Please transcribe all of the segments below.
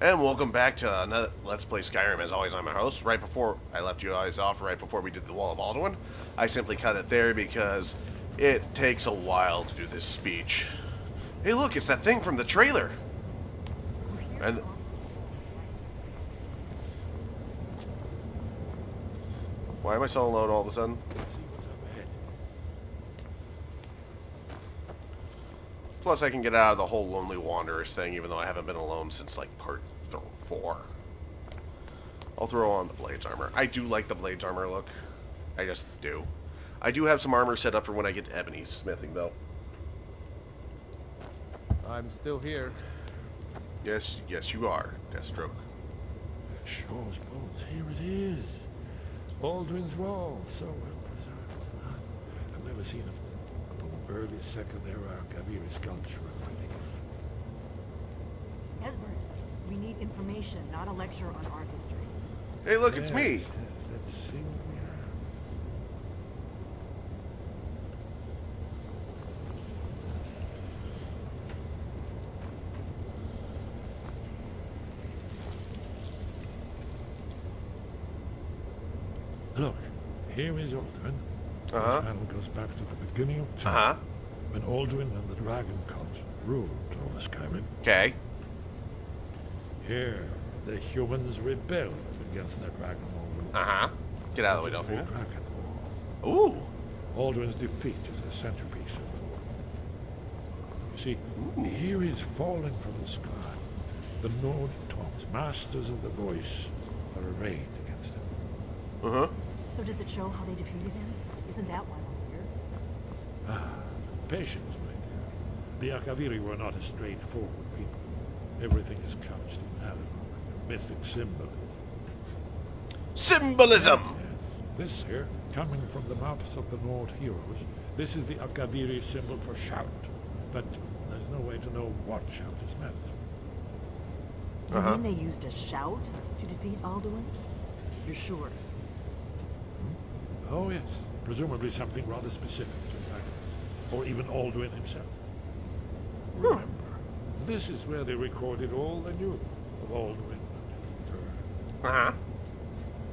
And welcome back to another Let's Play Skyrim. As always, I'm your host. Right before I left you guys off, right before we did the Wall of Alduin, I simply cut it there because it takes a while to do this speech. Hey look, it's that thing from the trailer! And why am I so alone all of a sudden? Plus, I can get out of the whole Lonely Wanderers thing, even though I haven't been alone since, like, part 4. I'll throw on the Blades armor. I do like the Blades armor look. I just do. I do have some armor set up for when I get to Ebony's smithing, though. I'm still here. Yes, you are, Deathstroke. Shaw's bones, here it is. Alduin's Wall, so well preserved. I've never seen a early second era Kaviri sculpture in relief. Esborn, we need information, not a lecture on art history. Hey, look, it's me. Yes, let's see what we have. Look, here is Alduin. This panel goes back to the beginning of time. When Alduin and the Dragon Cult ruled over Skyrim. Okay. Here, the humans rebelled against their dragon lord. Get out of the way, Delphine. Dragon War. Ooh. Alduin's defeat is the centerpiece of the war. You see, here is falling from the sky. The Nord Tongs, masters of the voice, are arrayed against him. So does it show how they defeated him? Isn't that why we're here? Patience, my dear. The Akaviri were not a straightforward people. Everything is couched in allegory, mythic symbolism. Symbolism! Yes. This here, coming from the mouths of the Nord heroes, this is the Akaviri symbol for shout. But there's no way to know what shout is meant. You mean they used a shout to defeat Alduin? You're sure? Oh yes, presumably something rather specific to the dragon, or even Alduin himself. Remember, this is where they recorded all they knew of Alduin and his return.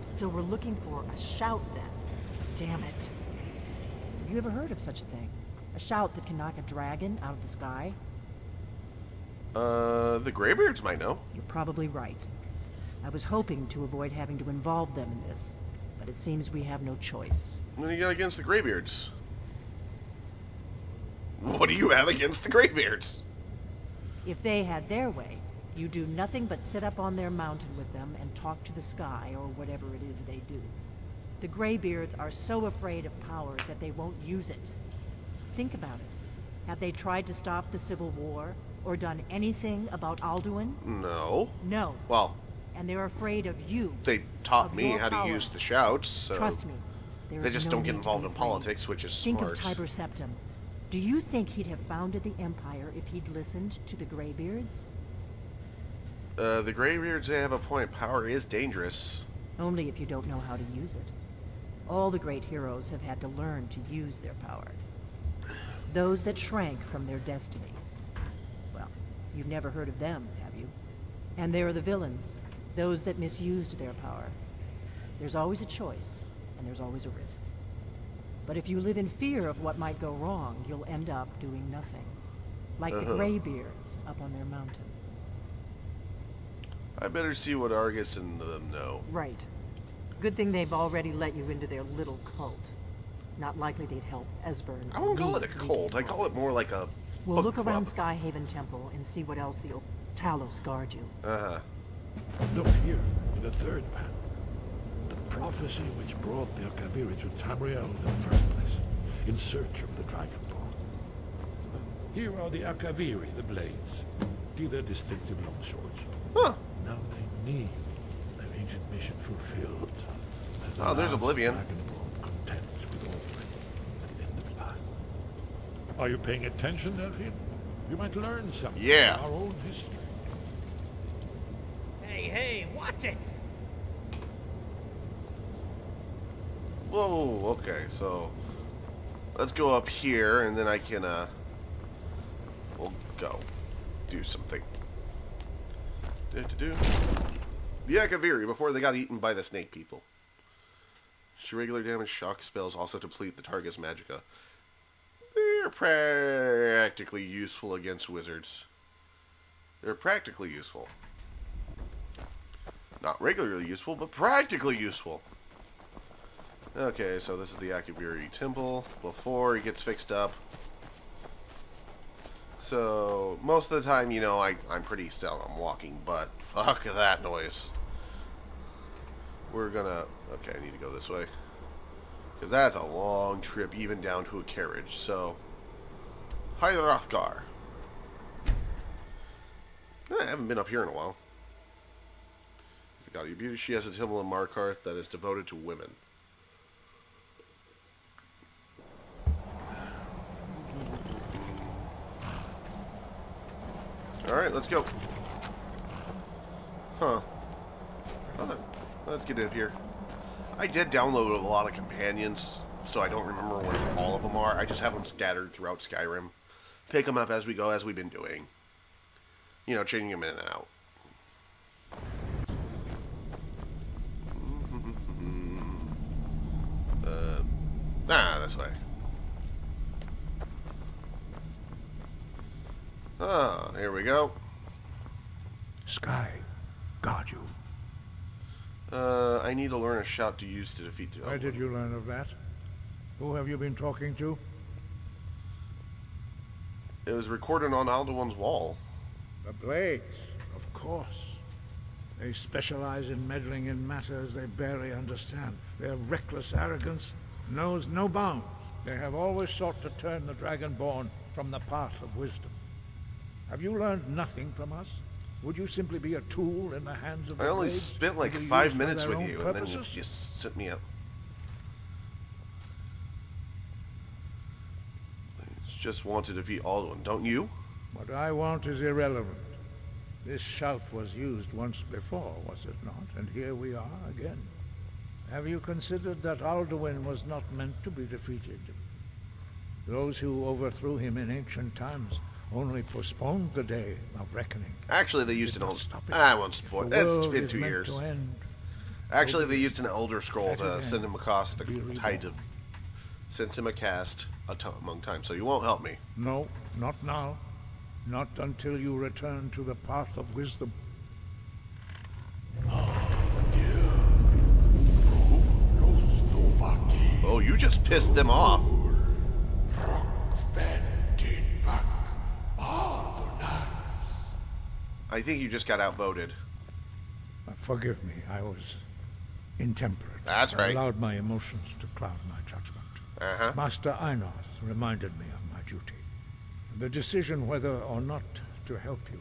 So we're looking for a shout then. Damn it. Have you ever heard of such a thing? A shout that can knock a dragon out of the sky? The Greybeards might know. You're probably right. I was hoping to avoid having to involve them in this, but it seems we have no choice. What do you got against the Greybeards? What do you have against the Greybeards? If they had their way, you do nothing but sit up on their mountain with them and talk to the sky, or whatever it is they do. The Greybeards are so afraid of power that they won't use it. Think about it. Have they tried to stop the Civil War, or done anything about Alduin? No. No. Well, and they're afraid of you. they taught of me your how power. to use the shouts, so Trust me. There they is just no don't get need to involved be in afraid. politics, which is Think smart. of Tiber Septim. Do you think he'd have founded the Empire if he'd listened to the Greybeards? The Greybeards, they have a point. Power is dangerous. Only if you don't know how to use it. All the great heroes have had to learn to use their power. Those that shrank from their destiny. Well, you've never heard of them, have you? And there are the villains, those that misused their power. There's always a choice, and there's always a risk. But if you live in fear of what might go wrong, you'll end up doing nothing. Like the Greybeards up on their mountain. I better see what Argus and them know. Right. Good thing they've already let you into their little cult. Not likely they'd help Esborn. I won't call it a cult. I call it more like a We'll book look club. around Skyhaven Temple and see what else the Talos guard you. Look here, in the third panel. The prophecy which brought the Akaviri to Tamriel in the first place, in search of the Dragon Ball. Here are the Akaviri, the Blades. See their distinctive longswords. Now they need their ancient mission fulfilled. As the there's last Oblivion. Dragonborn contends with Alduin at the end of time. Are you paying attention, Delphine? You might learn something from our own history. Hey, watch it! Whoa, okay, so let's go up here and then I can we'll go do something. The Akaviri before they got eaten by the snake people. Regular damage shock spells also deplete the target's magicka. They're practically useful against wizards. They're practically useful. Not regularly useful, but practically useful. Okay, so this is the Akaviri Temple before he gets fixed up. So, most of the time, you know, I'm pretty still. I'm walking, but fuck that noise. We're gonna... Okay, I need to go this way. Because that's a long trip, even down to a carriage, so... Hi, Hrothgar. I haven't been up here in a while. The God of Beauty, she has a temple in Markarth that is devoted to women. Alright, let's go. Huh. Let's get in here. I did download a lot of companions, so I don't remember where all of them are. I just have them scattered throughout Skyrim. Pick them up as we go, as we've been doing. You know, changing them in and out. This way. Ah, here we go. Sky, guard you. I need to learn a shout to use to defeat the... Where did you learn of that? Who have you been talking to? It was recorded on Alduin's wall. The Blades, of course. They specialize in meddling in matters they barely understand. Their reckless arrogance knows no bounds. They have always sought to turn the Dragonborn from the path of wisdom. Have you learned nothing from us? Would you simply be a tool in the hands of the I only Blades spent like to be 5 used for minutes their with own you, and then you purposes? just set me up. I just want to defeat Alduin, don't you? What I want is irrelevant. This shout was used once before, was it not? And here we are again. Have you considered that Alduin was not meant to be defeated? Those who overthrew him in ancient times only postponed the day of reckoning. Actually, they used an old... Stop it. I won't spoil it. It's been 2 years. To end, Actually, they used an Elder Scroll to again. send him across the Be reborn. tides of... Sends him a cast among times, so you won't help me. no, not now. Not until you return to the path of wisdom. Oh, you just pissed them off. I think you just got outvoted. Forgive me, I was intemperate. That's right. I allowed my emotions to cloud my judgment. Uh-huh. Master Einarth reminded me of my duty. The decision whether or not to help you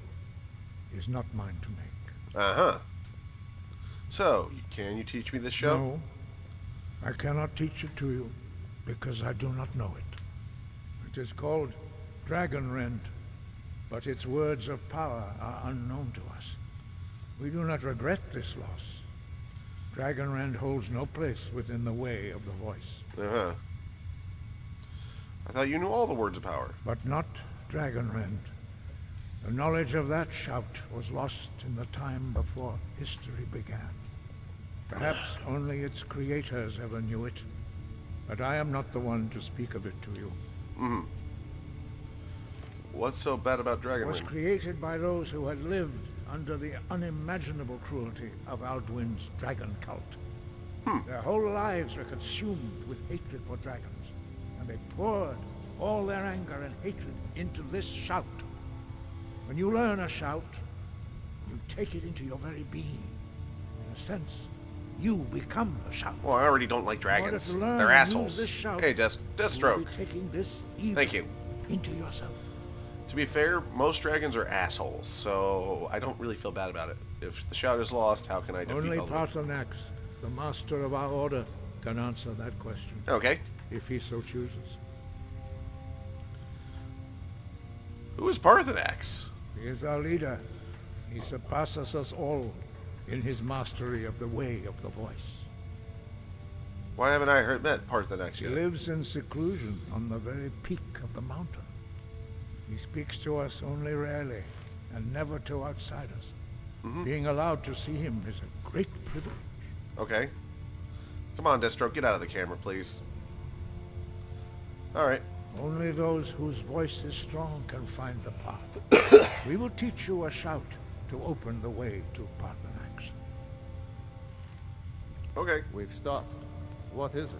is not mine to make. Uh-huh. So, can you teach me this show? No, I cannot teach it to you because I do not know it. It is called Dragonrend, but its words of power are unknown to us. We do not regret this loss. Dragonrend holds no place within the way of the voice. Uh-huh. I thought you knew all the words of power. But not Dragonrend. The knowledge of that shout was lost in the time before history began. Perhaps only its creators ever knew it, but I am not the one to speak of it to you. Mm-hmm. What's so bad about It was Dragonrend? created by those who had lived under the unimaginable cruelty of Alduin's dragon cult. Their whole lives were consumed with hatred for dragons, and they poured all their anger and hatred into this shout. When you learn a shout, you take it into your very being. In a sense, you become the shout. Well, I already don't like In order dragons. to learn They're and use assholes. this shout, Hey, you will Deathstroke. be taking this evil Thank you. into yourself. To be fair, most dragons are assholes, so I don't really feel bad about it. If the shout is lost, how can I defeat Only Alduin? Paarthurnax, the master of our order, can answer that question, Okay. if he so chooses. Who is Paarthurnax? He is our leader. He surpasses us all in his mastery of the way of the voice. Why haven't I met Paarthurnax He yet? lives in seclusion on the very peak of the mountain. He speaks to us only rarely, and never to outsiders. Being allowed to see him is a great privilege. Okay. Come on, Deathstroke, get out of the camera, please. Alright. Only those whose voice is strong can find the path. We will teach you a shout to open the way to Parthenax. Okay. We've stopped. What is it?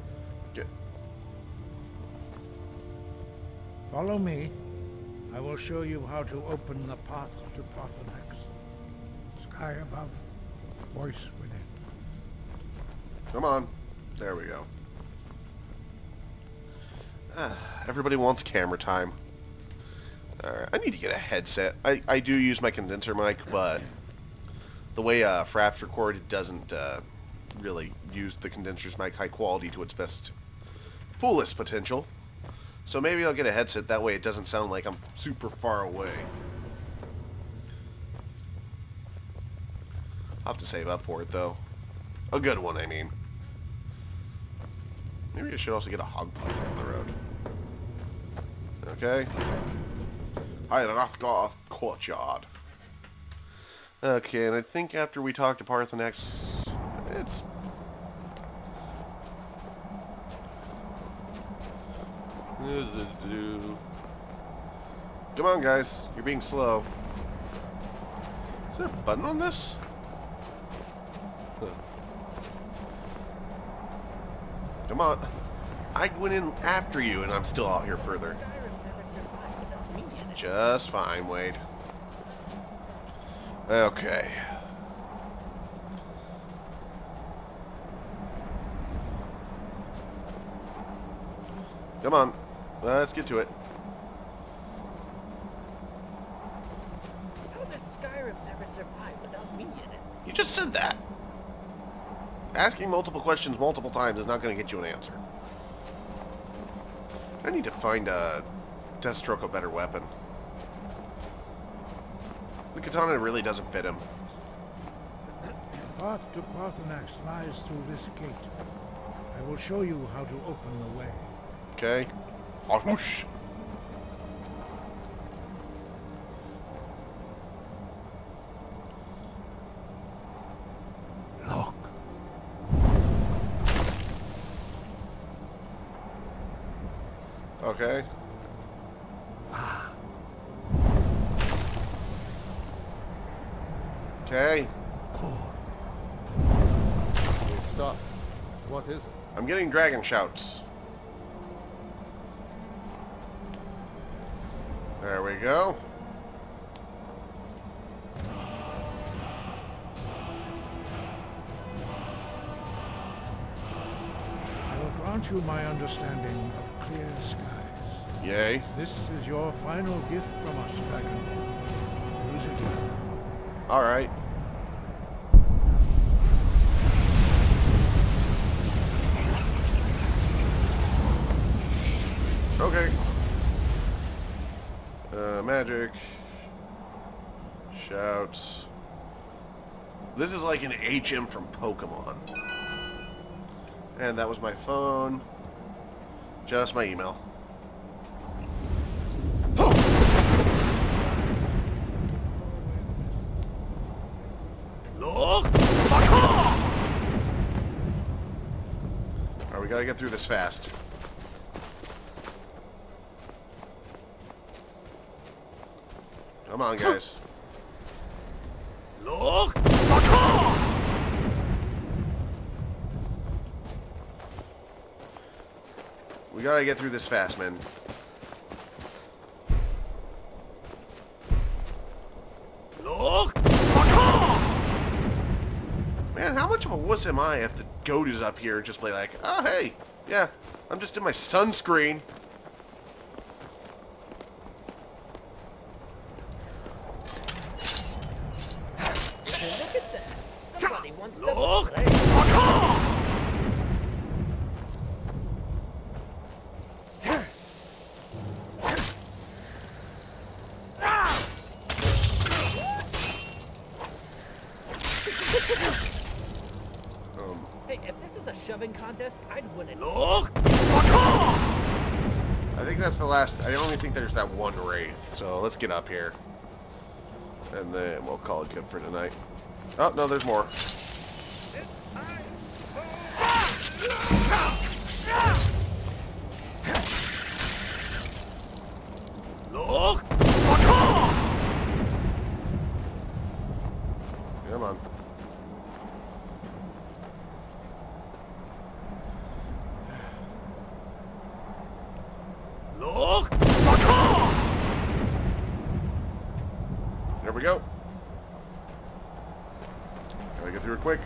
Get. Follow me. I will show you how to open the path to Parthenax. Sky above, voice within. Come on. There we go. Everybody wants camera time. Alright, I need to get a headset. I do use my condenser mic, but the way Fraps record, it doesn't really use the condenser's mic high quality to its best, fullest potential. So maybe I'll get a headset, that way it doesn't sound like I'm super far away. I'll have to save up for it, though. A good one, I mean. Maybe I should also get a hog pipe down the road. Okay. Hi, the Rothgoth Courtyard. Okay, and I think after we talk to Parthenax, it's... Come on, guys. You're being slow. Is there a button on this? Huh. Come on. I went in after you, and I'm still out here further. Just fine, Wade. Okay. Come on. Let's get to it. How did Skyrim never survive without me in it? You just said that. Asking multiple questions multiple times is not going to get you an answer. I need to find Deathstroke a better weapon. The katana really doesn't fit him. The path to Parthenax lies through this gate. I will show you how to open the way. Okay. Whoosh. Look. Okay. Okay. We've stopped. What is it? I'm getting dragon shouts. There we go. I will grant you my understanding of clear skies. Yay. This is your final gift from us, Dragon. Use it well. Alright. Okay. Magic. Shouts. This is like an HM from Pokemon. And that was my phone. Just my email. Alright, we gotta get through this fast. Come on, guys. Look! We gotta get through this fast, man. Look! Man, how much of a wuss am I if the goat is up here and just be like, oh, hey, yeah, I'm just in my sunscreen. Hey, look at that! Somebody wants to Look! play. Hey, if this is a shoving contest, I'd win it. Look! I think that's the last. I only think there's that one wraith. So let's get up here. And then we'll call it good for tonight. Oh, no, there's more. Look! Come on. Look! There we go. Gotta get through it quick.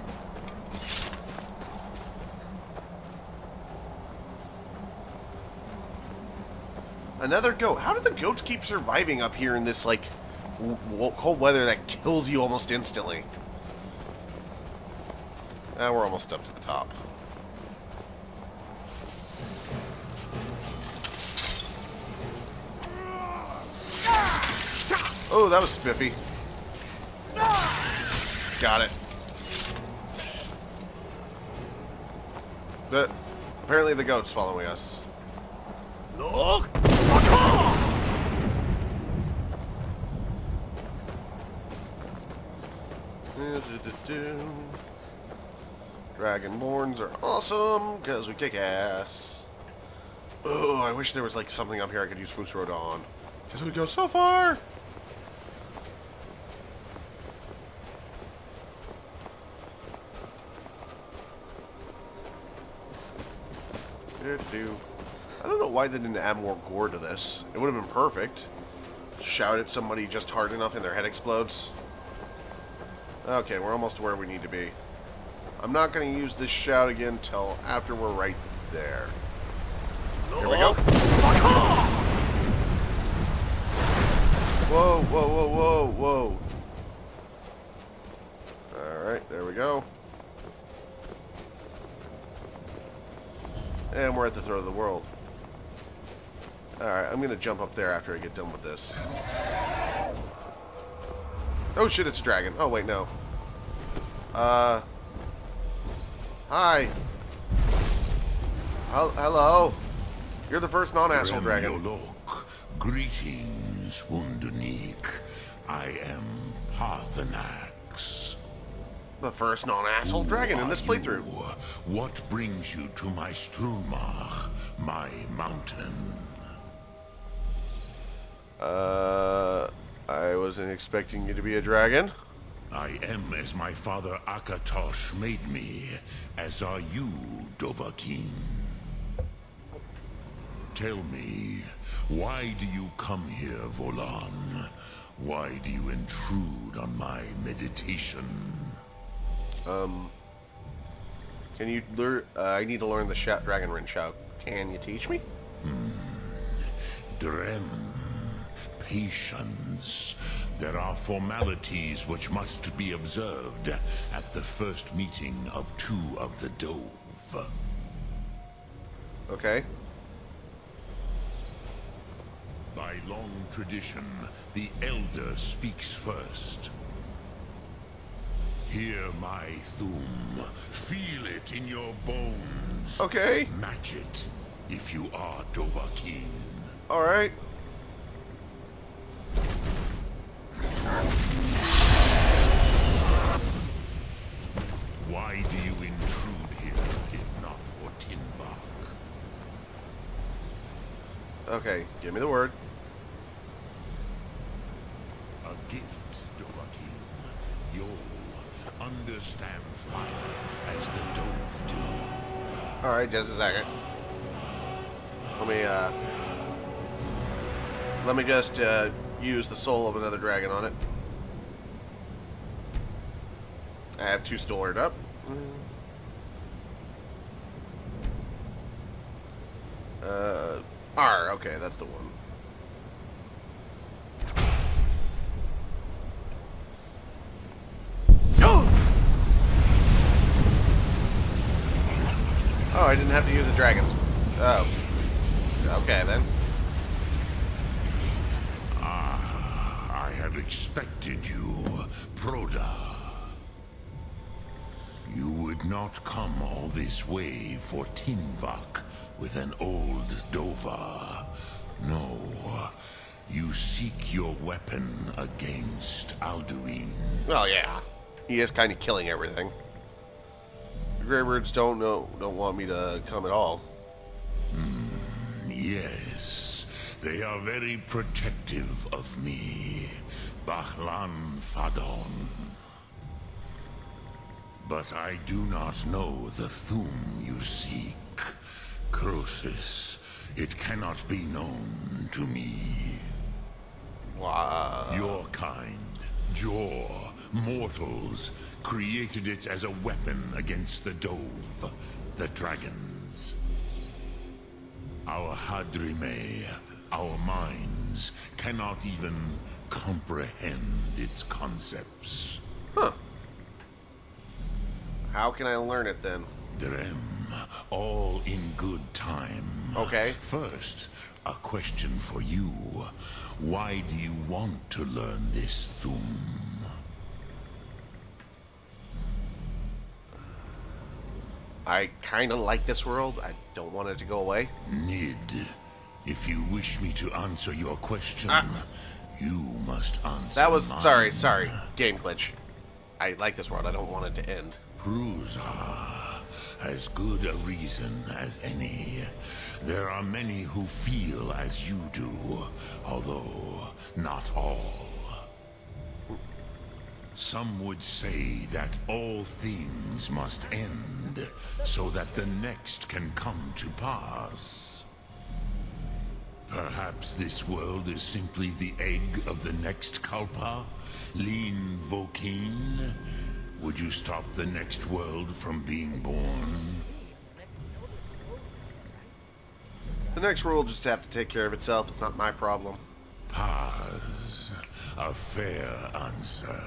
Another goat. How do the goats keep surviving up here in this, like, cold weather that kills you almost instantly? We're almost up to the top. Oh, that was spiffy. Got it. Apparently the goat's following us. Look! Dragonborns are awesome because we kick ass. Oh, I wish there was like something up here I could use Foos Road on, because it would go so far. I don't know why they didn't add more gore to this. It would have been perfect. Shout at somebody just hard enough and their head explodes. Okay, we're almost to where we need to be. I'm not going to use this shout again until after we're right there. Here we go. Whoa, whoa, whoa, whoa, whoa. Alright, there we go. And we're at the throat of the world. Alright, I'm going to jump up there after I get done with this. Oh shit, it's a dragon. Oh wait, no. Hi. Hello. You're the first non-asshole dragon. Remyolok. Greetings, Wundernik. I am Parthenax. The first non-asshole dragon in this playthrough. What brings you to my Strumach, my mountain? I wasn't expecting you to be a dragon. I am as my father Akatosh made me, as are you, Dovahkiin. Tell me, why do you come here, Volan? Why do you intrude on my meditation? Can you learn? I need to learn the Dragon Rin shout. Can you teach me? Drem. Patience. There are formalities which must be observed at the first meeting of two of the Dove. Okay. By long tradition, the Elder speaks first. Hear my Thum. Feel it in your bones. Okay. Match it if you are Dovahkiin. Alright. Why do you intrude here, if not for Tinvak? Okay, give me the word. A gift, Dovahkiin. You'll understand fire as the Dove do. Alright, just a second. Let me just use the soul of another dragon on it. I have two stored up. R, okay, that's the one. Oh, I didn't have to use the dragons. Oh. Okay, then. I had expected you, Proda. You would not come all this way for Tinvak with an old Dova. No, you seek your weapon against Alduin. Well, yeah. He is kind of killing everything. The Greybirds don't want me to come at all. Yes, they are very protective of me, Bahlan Fadon. But I do not know the Thum you seek. Croesus, it cannot be known to me. Wow. Your kind, Jor, mortals, created it as a weapon against the Dove, the dragons. Our Hadrime, our minds, cannot even comprehend its concepts. Huh. How can I learn it then? Drem, all in good time. Okay. First, a question for you. Why do you want to learn this Thum? I kind of like this world. I don't want it to go away. Nid, if you wish me to answer your question, you must answer That was... mine. Sorry. Game glitch. I like this world. I don't want it to end. Prusa, as good a reason as any. There are many who feel as you do, although not all. Some would say that all things must end, so that the next can come to pass. Perhaps this world is simply the egg of the next Kalpa, Lin Vokin. Would you stop the next world from being born? The next world will just have to take care of itself. It's not my problem. Paz, a fair answer.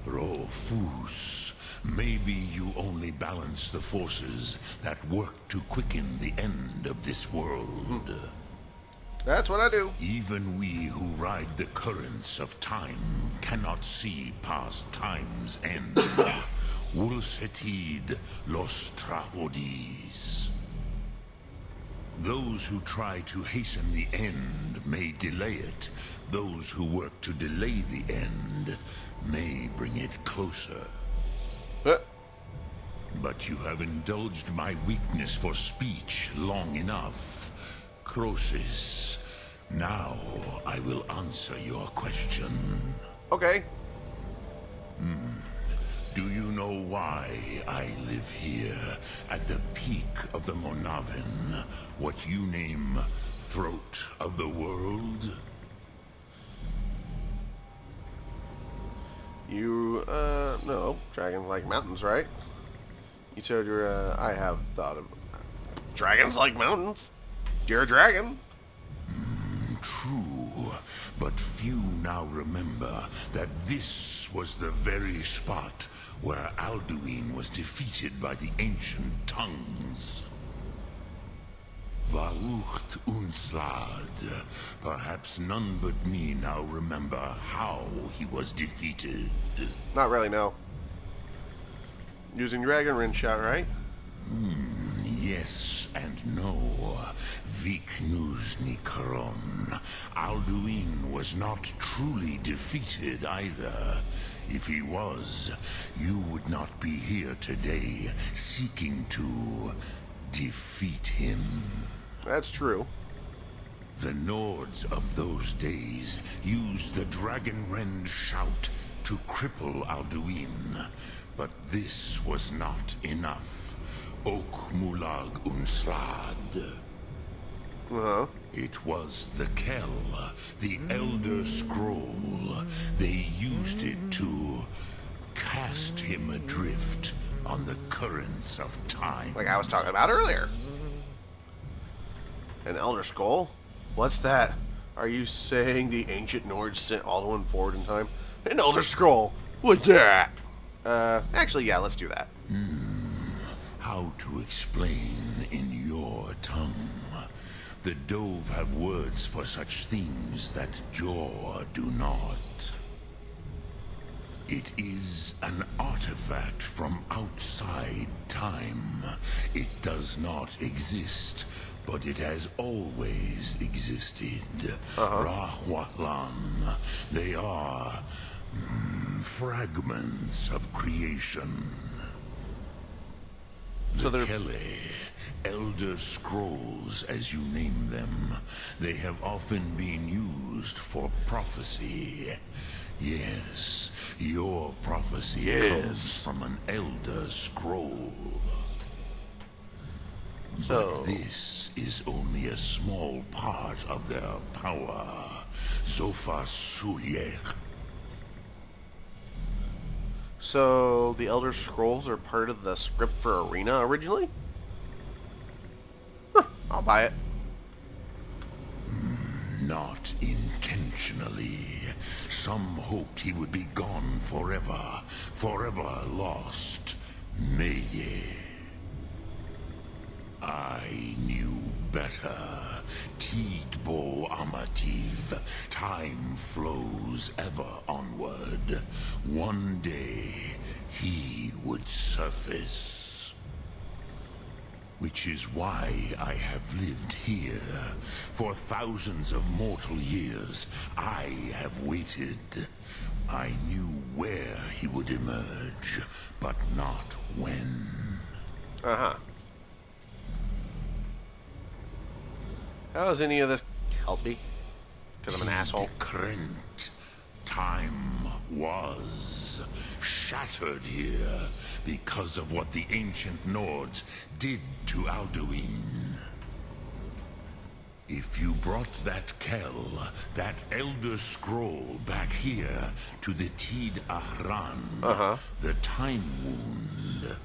Rofus, maybe you only balance the forces that work to quicken the end of this world. That's what I do. Even we who ride the currents of time cannot see past time's end. Wulsetid los trahodis. Those who try to hasten the end may delay it. Those who work to delay the end may bring it closer. But you have indulged my weakness for speech long enough. Croesus, now I will answer your question. Okay. Do you know why I live here, at the peak of the Monavin, what you name Throat of the World? No. Dragons like mountains, right? You said you're, I have thought of... Dragons like mountains? You're a dragon. True, but few now remember that this was the very spot where Alduin was defeated by the ancient tongues. Varucht Unslad. Perhaps none but me now remember how he was defeated. Not really, no. Using Dragon Rin shot, right? Yes and no. Viknus Nikaron. Alduin was not truly defeated either. If he was, you would not be here today seeking to defeat him. That's true. The Nords of those days used the Dragon Rend shout to cripple Alduin, but this was not enough. Ok Mulag Unslad. It was the Kell, the Elder Scroll. They used it to cast him adrift on the currents of time. Like I was talking about earlier. An Elder Scroll? What's that? Are you saying the ancient Nords sent Alduin forward in time? An Elder Scroll? What's that? Actually, yeah, let's do that. How to explain in your tongue? The Dove have words for such things that Jor do not. It is an artifact from outside time. It does not exist, but it has always existed. Rahwatlan. They are fragments of creation. So The they're... Kelly, Elder Scrolls, as you name them, they have often been used for prophecy. Yes, your prophecy comes from an Elder Scroll. So... But this is only a small part of their power. Zofa Suyek. So, the Elder Scrolls are part of the script for Arena originally? Huh, I'll buy it. Not intentionally. Some hoped he would be gone forever. Forever lost. Meye. I knew better. Tidbo Amativ. Time flows ever onward. One day, he would surface. Which is why I have lived here. For thousands of mortal years, I have waited. I knew where he would emerge, but not when. Uh-huh. How does any of this help me? Because I'm an asshole. Krent. Time was shattered here because of what the ancient Nords did to Alduin. If you brought that Kell, that Elder Scroll back here to the Tid Ahran, the Time Wound,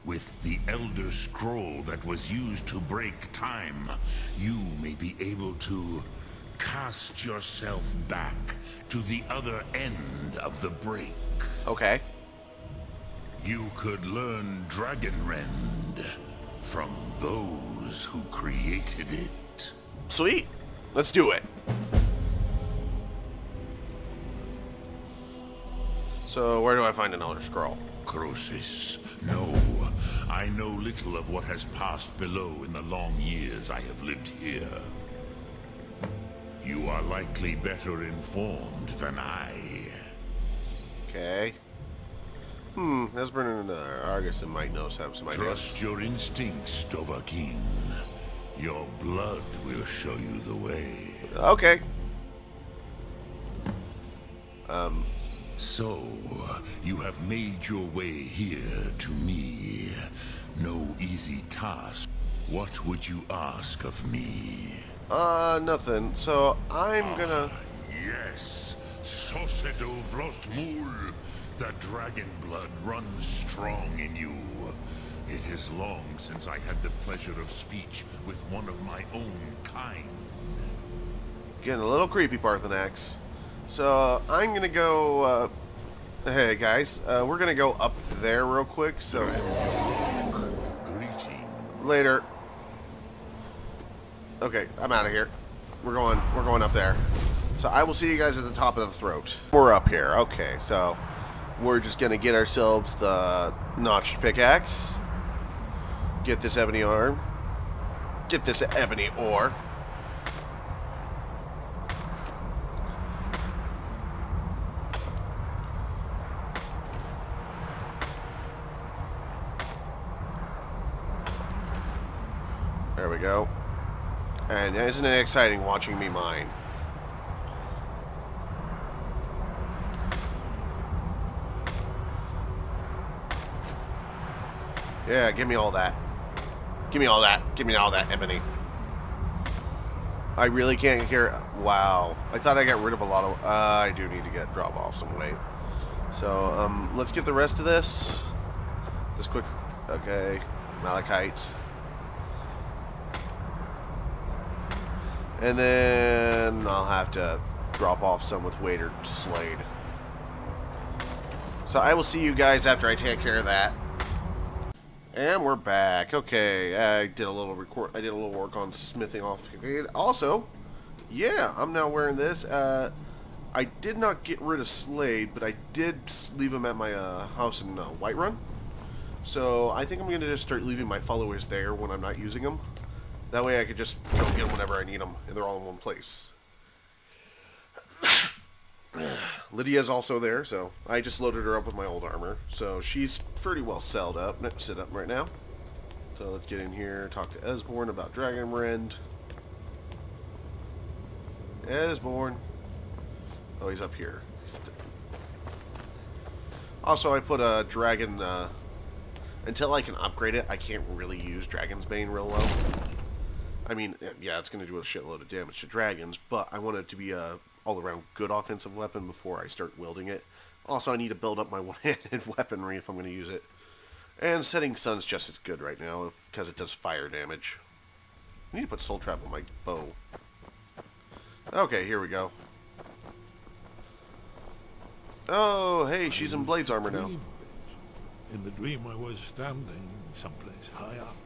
with the Elder Scroll that was used to break time, you may be able to cast yourself back to the other end of the break. Okay. You could learn Dragonrend from those who created it. Sweet. Let's do it. So, where do I find an Elder Scroll? Crosis, no. I know little of what has passed below in the long years I have lived here. You are likely better informed than I. Okay. Esborn and Argus might know some ideas. Trust your instincts, Dovahkiin. Your blood will show you the way. Okay. So, you have made your way here to me. No easy task. What would you ask of me? Nothing. So, I'm gonna... Yes, Sosedo Vrostmul. The dragon blood runs strong in you. It is long since I had the pleasure of speech with one of my own kind. Getting a little creepy, Parthenax. So, I'm gonna go, hey guys, we're gonna go up there real quick, so... Greeting. Later. Okay, I'm out of here. We're going up there. So I will see you guys at the top of the throat. We're up here. Okay, so we're just gonna get ourselves the notched pickaxe. Get this ebony arm. Get this ebony ore. There we go. And isn't it exciting watching me mine? Yeah, give me all that. Give me all that. Give me all that ebony. I really can't hear... Wow. I thought I got rid of a lot of... I do need to drop off some weight. So, let's get the rest of this. Just quick... Okay. Malachite. And then I'll have to drop off some with Wader Slade. So I will see you guys after I take care of that. And we're back. Okay, I did a little work on smithing off. Also, yeah, I'm now wearing this. I did not get rid of Slade, but I did leave him at my house in Whiterun. So I think I'm going to just start leaving my followers there when I'm not using them. That way I could just go get them whenever I need them, and they're all in one place. Lydia's also there, so I just loaded her up with my old armor. So she's pretty well set up right now. So let's get in here, talk to Esborn about Dragonrend. Esborn. Oh, he's up here. Also, I put a dragon, until I can upgrade it, I can't really use Dragon's Bane real well. I mean, yeah, it's going to do a shitload of damage to dragons, but I want it to be a all-around good offensive weapon before I start wielding it. Also, I need to build up my one-handed weaponry if I'm going to use it. And Setting Sun's just as good right now, because it does fire damage. I need to put Soul Trap on my bow. Okay, here we go. Oh, hey, she's in Blade's armor now. In the dream, I was standing someplace high up,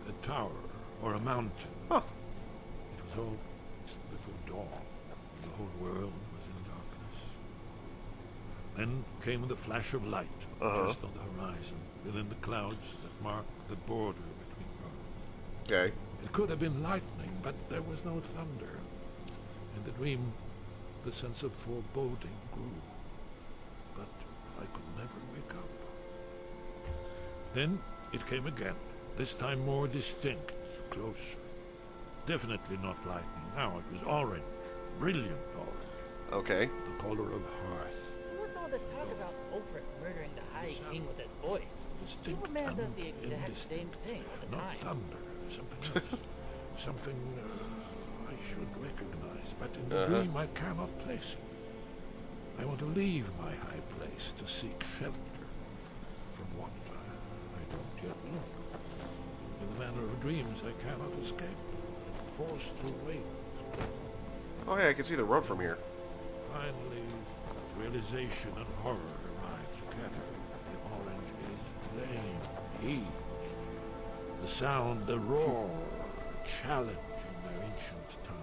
a tower or a mountain. Huh. It was all just before dawn. The whole world was in darkness. Then came the flash of light, just on the horizon, within the clouds that marked the border between worlds. Okay. It could have been lightning, but there was no thunder. In the dream, the sense of foreboding grew. But I could never wake up. Then it came again, this time more distinct, closer. Definitely not lightning. Now it was orange, brilliant orange. Okay. The color of hearth. So what's all this talk about Ulfric murdering the High King with his voice? Superman does the exact same thing all the Not time. thunder, something else. Something I should recognize, but in the dream I cannot place it. I want to leave my high place to seek shelter from what I don't yet know. In the manner of dreams, I cannot escape. Forced to wait. Oh, hey, I can see the road from here. Finally, realization and horror arrive together. The orange is flame, heat. The sound, the roar, a challenge in their ancient tongue.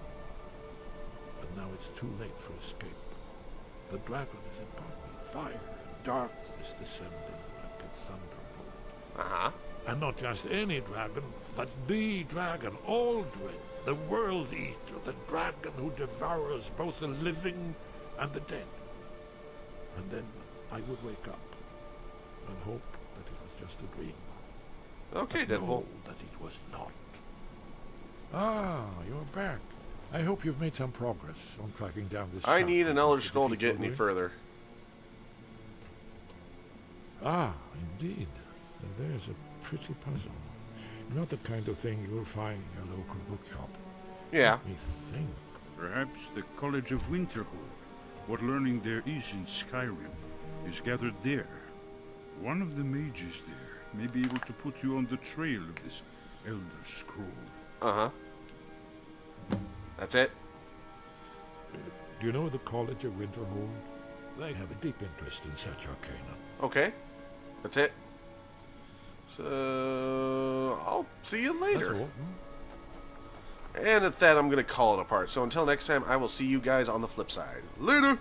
But now it's too late for escape. The dragon is upon me. Fire, darkness descending like a thunderbolt. Uh-huh. And not just any dragon, but the dragon, Aldrin, the world eater, the dragon who devours both the living and the dead. And then I would wake up and hope that it was just a dream. Okay, But Deadpool. know that it was not. Ah, you're back. I hope you've made some progress on tracking down this. I need an Elder Scroll Scroll to get any further. Ah, indeed. And there's a pretty puzzle. Not the kind of thing you'll find in a local bookshop. Yeah. Let me think. Perhaps the College of Winterhold. What learning there is in Skyrim is gathered there. One of the mages there may be able to put you on the trail of this Elder Scroll. Uh-huh. That's it? Do you know the College of Winterhold? They have a deep interest in such arcana. Okay. That's it. So, I'll see you That's later. all. And at that, I'm going to call it apart. So until next time, I will see you guys on the flip side. Later!